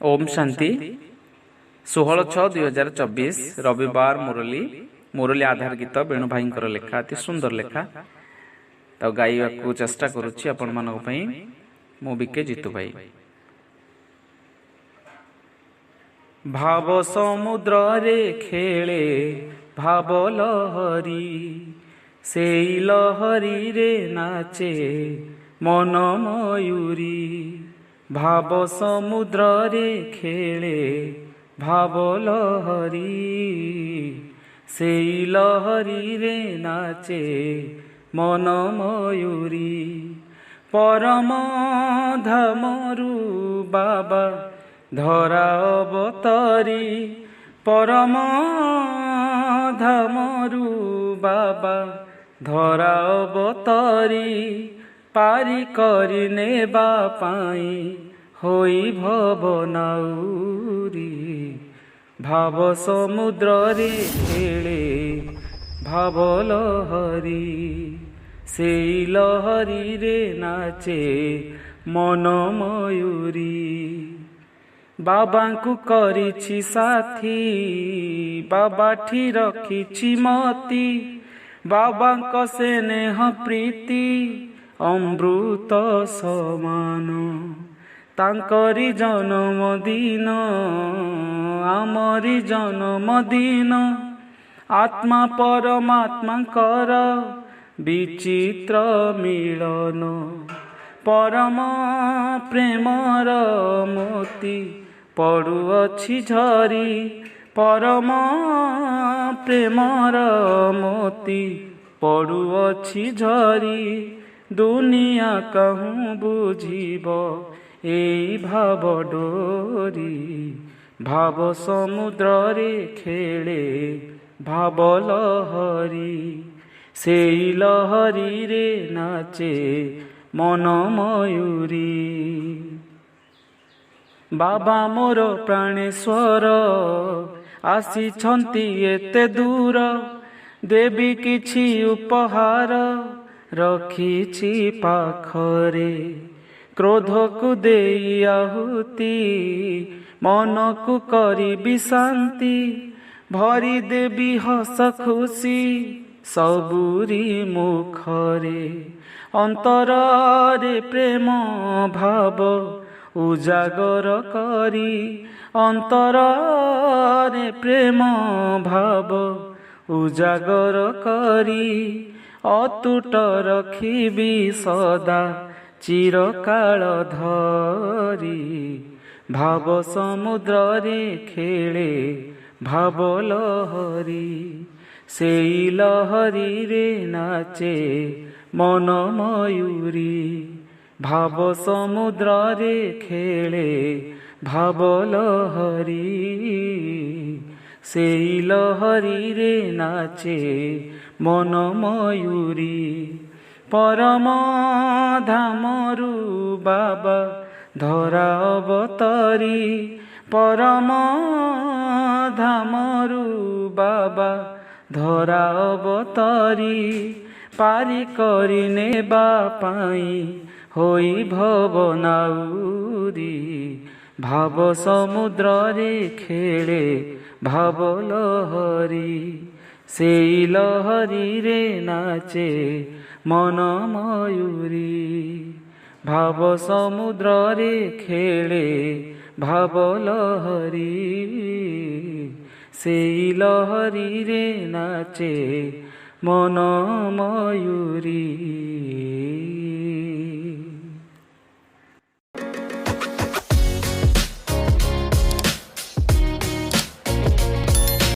ओम शांति 16/6/2024 रविवार मुरली आधार गीत बेणु भाई लेखा अति सुंदर लेखा गाइबा को चेष्टा करुच्ची आपण मानक पई मु बिके जीतू भाई। भाव समुद्र रे खेले भाव लहरी सेई लहरी रे नाचे मन मयूरी। भाव समुद्र रे खेले भाव लहरी सेई लहरी रे नाचे मन मयूरी। परम धामरू बाबा धरा अवतारी परम धामरू बाबा धरा अवतारी पारी करी नेबा पाई होई भवनाउरी। भाव समुद्र रे खेले भाव लहरी सेई लहरी रे नाचे मन मयूरी। बाबा को करिछि साथी बाबा ठी रखिछि मती बाबा को स्नेह प्रीति अमृत समान। तांकरी जन्मदिन आमरी जन्मदिन आत्मा परमात्मांकर विचित्र मिलन। परम प्रेमर मोती पड़ुअछि झरी परम प्रेमर मोती पड़ुअछि झरी। दुनिया कहूँ बुझिब एई भाव डोरी। भाव समुद्र रे खेले भाव लहरी सेई लहरी रे नाचे मन मयूरी। बाबा मोर प्राणेश्वर आसीछंती एते दूर देवी किछि उपहार रखिछि पाखरे। क्रोध को देई आहुति मन को करी शांति भरी देवी हस खुशी सबुरी मुखरे। अंतर रे प्रेम भाव उजागर करी अंतर रे प्रेम भाव उजागर करी अतुट रखिबी सदा चिरकाल धरी। भाव समुद्र रे खेले भाव लहरी सेई लहरी रे नाचे मन मयूरी। भाव समुद्र रे खेले भाव लहरी सेई लहरी रे नाचे मन मयूरी। परम धामरू बाबा धरा अवतारी परम धामरू बाबा धरा अवतारी पारी करी नेबा पाई होई भवनाउरी। भाव समुद्र रे खेले भाव लहरी सेई लहरी रे नाचे मन मयूरी। भाव समुद्र रे खेले भाव लहरी सेई लहरी रे नाचे मन मयूरी।